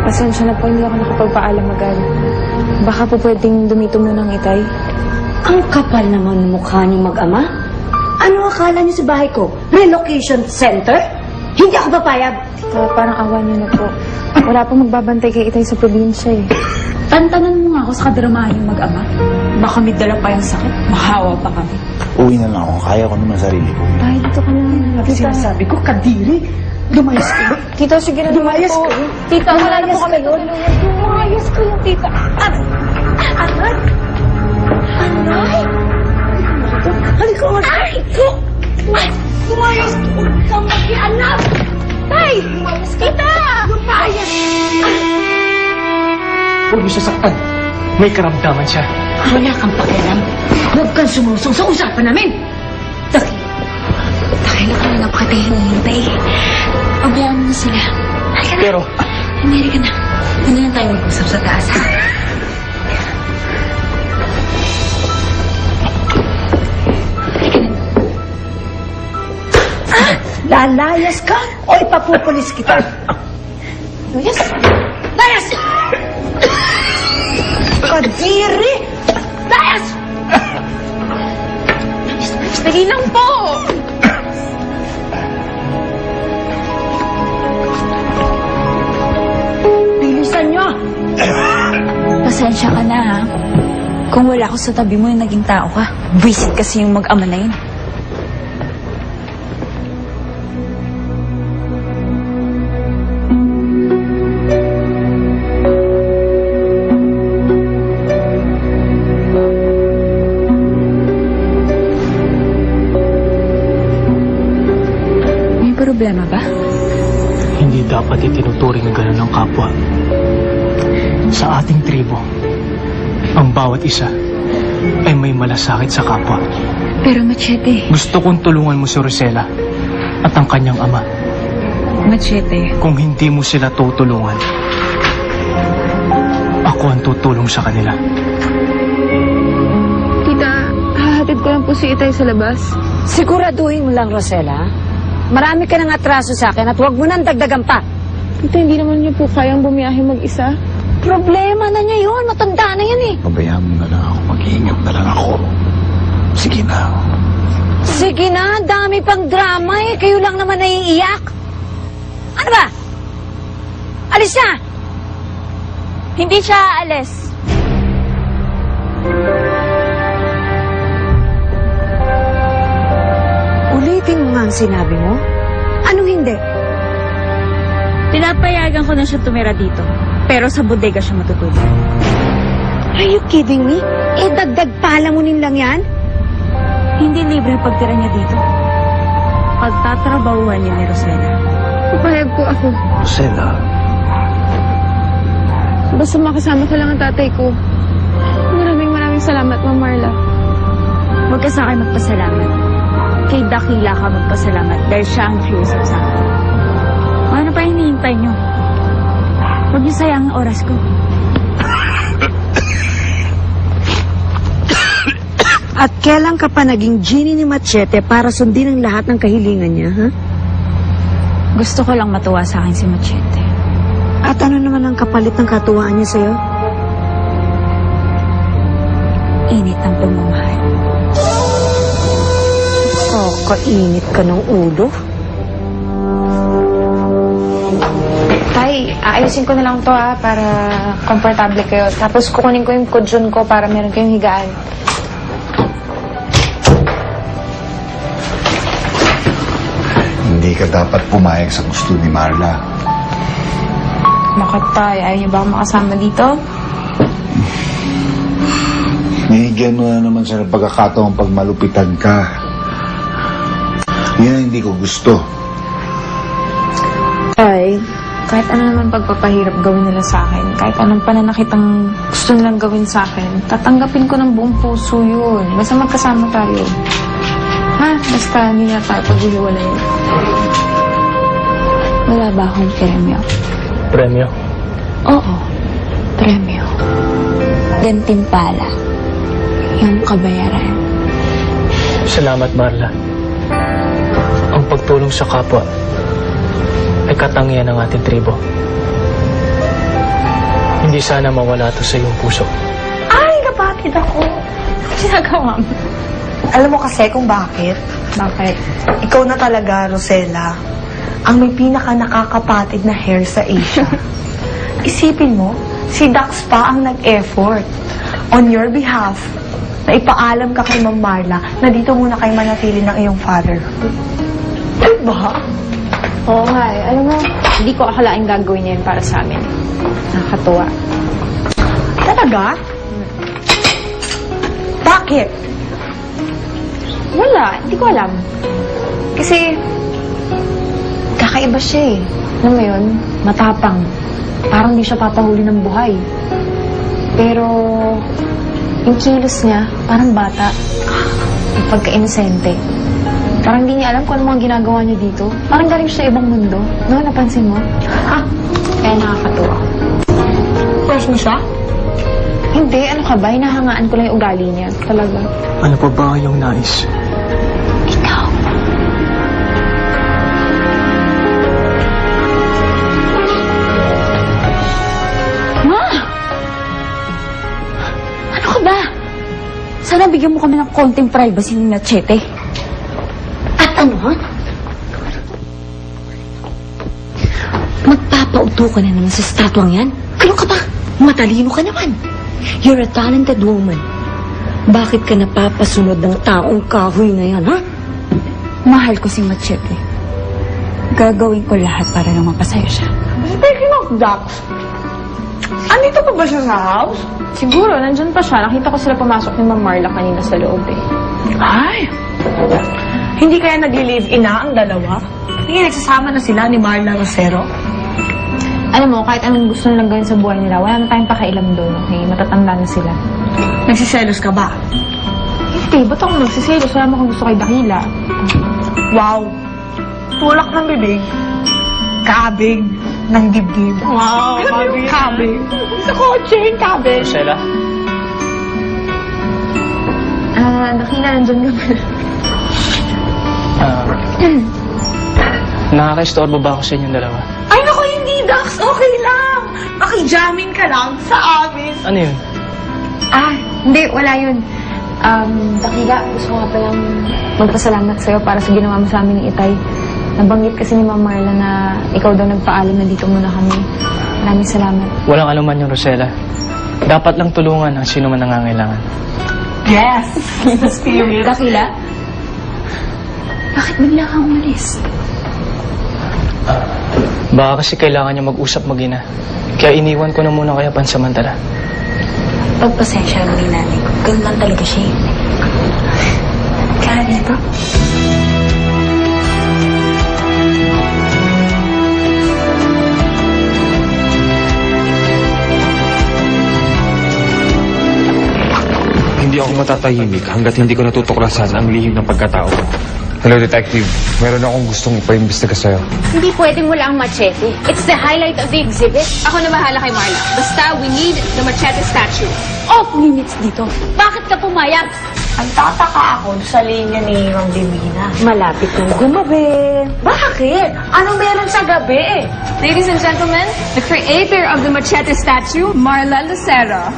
Pasensya na po, hindi ako nakapagpaalam agad. Baka po pwedeng dumito muna ang itay. Ang kapal naman ng mukha niyo mag-ama. Ano akala niyo sa bahay ko? Relocation center? Hindi ako papayag. Tita, parang awa niyo na po. Wala po magbabantay kay itay sa probinsya eh. Tantanan mo nga ako sa kadramahin mag-ama. Baka may dala pa yung sakit. Mahawa pa kami. Uwi na lang ako. Kaya ko naman sarili ko. Tay, dito ka na. Tita, Sinasabi ko, kadiri. Lumayas kayo. tita, sige na naman Lumayas po. kayo. Tita, wala na po Lumayas kami kayo. tutulungan. Lumayas kayo, tita. Aray! Aray! Halika nga. Aray ko! Lumayas ko! Huwag kang mag-ianap! Tay! Lumayas kita! Lumayas! Huwag niyo sasaktan. May karamdaman siya. Wala kang pakialam. Huwag kang sumusong sa usapan namin! Kailan ka na napakatay hinihintay. Pabayaan mo sila. Halika na. Pero, Hindi ka na. Hindi na tayo mag-usap sa taas. Lalayas ka o ipapupulis kita? Layas! Layas! Kadiri! Layas! Dali lang po. Bilisan nyo! Pasensya ka na, ha? Kung wala ko sa tabi mo, yung naging tao ka. Visit kasi yung mag-ama na yun. May problema ba? hindi dapat itinuturing na gano'n ng kapwa. Sa ating tribo, ang bawat isa ay may malasakit sa kapwa. Pero Machete. Gusto kong tulungan mo si Rosella at ang kanyang ama. Machete. Kung hindi mo sila tutulungan, ako ang tutulong sa kanila. Tita, hahatid ko lang po si itay sa labas. Siguraduhin mo lang, Rosella. Marami ka ng atraso sa akin at huwag mo nang dagdagan pa. Tita, hindi naman niyo po kayang bumiyahe mag-isa. Problema na niya yun. Matanda na yan eh. Pabayaan mo na lang ako. Mag-iingat na lang ako. Sige na. Sige na, dami pang drama eh. Kayo lang naman naiiyak. Ano ba? Alis na! Hindi siya aalis. Ulitin mo nga ang sinabi mo. Anong hindi? Pinapayagan ko na siya tumira dito. Pero sa bodega siya matutulog. Are you kidding me? Eh, dagdag palamunin lang yan? Hindi libre ang pagtira niya dito. Pagtatrabahuhan niya ni Rosella. Papayag po ako. Rosella, Basta makasama ko lang ang tatay ko. Maraming salamat, Ma'am Marla. Huwag ka sa akin magpasalamat. Kay Dakila ka magpasalamat dahil siya ang nakiusap sa akin. Ano pa hinihintay niyo? Huwag niyo sayang ang oras ko. At kailan ka pa naging genie ni Machete para sundin ang lahat ng kahilingan niya, ha? Gusto ko lang matuwa sa akin si Machete. At ano naman ang kapalit ng katuwaan niya sa'yo? Init ang pagmamahal. Oh, kainit ka ng ulo. Tay, aayusin ko na lang to para komportable kayo. Tapos kukunin ko yung kudyon ko para meron kayong higaan. hindi ka dapat pumayag sa gusto ni Marla. Bakit, Tay? Ayaw niyo ba akong makasama dito? Nahigyan mo na naman sa pagkakataong pagmalupitan ka. Yan ang hindi ko gusto. Tay, kahit ano naman pagpapahirap gawin nila sa akin, kahit anong pananakit ang gusto nilang gawin sa akin, tatanggapin ko ng buong puso yun. Basta magkasama tayo. Ha? Basta hindi na tayo paghihiwalayin. Wala ba akong premyo? Premyo? Oo, premyo. Gantimpala. Yung kabayaran. Salamat, Marla. Ang pagtulong sa kapwa ay katangian ng ating tribo. Hindi sana mawala to sa iyong puso. Ay, kapatid ako. Ginagawa mo. Alam mo kasi kung bakit? Bakit? Ikaw na talaga, Rosella, ang may pinaka nakakapatid na hair sa Asia. Isipin mo, si Dax pa ang nag-effort on your behalf na ipaalam ka kay Ma'am Marla na dito muna kayo manatili ng iyong fatherhood. Diba? Oo nga eh. Alam mo, hindi ko akalaing gagawin niya yun para sa amin. Nakakatuwa. Talaga? Bakit? Wala, hindi ko alam. Kasi, kakaiba siya eh. Alam mo yun, matapang. Parang di siya papahuli ng buhay. Pero, yung kilos niya, parang bata. Yung pagka-inosente. Parang hindi niya alam kung ano mga ginagawa niya dito. Parang galing siya sa ibang mundo. No, napansin mo? Ha? Kaya nakakatuwa. Fresh mo siya? Hindi, ano ka ba? Hinahangaan ko lang yung ugali niya. Talaga. Ano pa ba ang iyong nais? Ikaw. Ma! Ano ka ba? Sana bigyan mo kami ng konting privacy ni Machete. At ano, ha? Magpapauto ka na naman sa statwang yan? Ano ka ba? Matalino ka naman. You're a talented woman. Bakit ka napapasunod ng taong kahoy na yan, ha? Mahal ko si Machete. Gagawin ko lahat para lang mapasaya siya. Speaking of Dax, andito pa ba siya sa house? Siguro, nandyan pa siya. Nakita ko sila pumasok ni Ma'am Marla kanina sa loob eh. Ay! Hindi kaya nagli-live-in na ang dalawa? Hindi nagsasama na sila ni Marla Rosero? Alam mo, kahit anong gusto nilang gawin sa buhay nila, wala na tayong pakialam doon, okay? Matatanda na sila. Nagsiselos ka ba? Hindi, ba't ako nagsiselos? Wala mo kung gusto kay Dakila. Wow! Tulak ng bibig. Kabig ng dibdib. Wow! Kabig. Kabig. Sa kotse yung kabig. Rosella? Dakila, nandyan ka ba? Nakaka-istorbo ba ako sa inyong dalawa? Ay, naku, hindi, Dax. Okay lang. Makijamin ka lang sa amin. Ano yun? Hindi, wala yun. Dakila, gusto ko nga palang magpasalamat sa'yo para sa ginawa mo sa amin ni Itay. Nabanggit kasi ni Ma'am Marla na ikaw daw nagpaalam na dito muna kami. Maraming salamat. Walang anuman yung Rosella. Dapat lang tulungan ang sino man nangangailangan. Yes. Spirit. Dakila? Bakit bigla kang umalis? Baka kasi kailangan niya mag-usap mag-ina. Kaya iniwan ko na muna kaya pansamantala. Pagpasensya mo ni nanay ko. Ganun lang talaga siya. Kaya dito? Hindi ako matatahimik hanggat hindi ko natutuklasan ang lihim ng pagkatao ko. Hello, Detective. Meron akong gustong ipaimbestiga sa'yo. Hindi pwedeng wala ang machete. It's the highlight of the exhibit. Ako na bahala kay Marla. Basta, we need the machete statue. Off limits dito. Bakit ka pumayag? Ang tataka ako sa linya ni Ma'am Divina. Malapit kang gumabi. Bakit? Anong meron sa gabi? Ladies and gentlemen, the creator of the machete statue, Marla Lucero.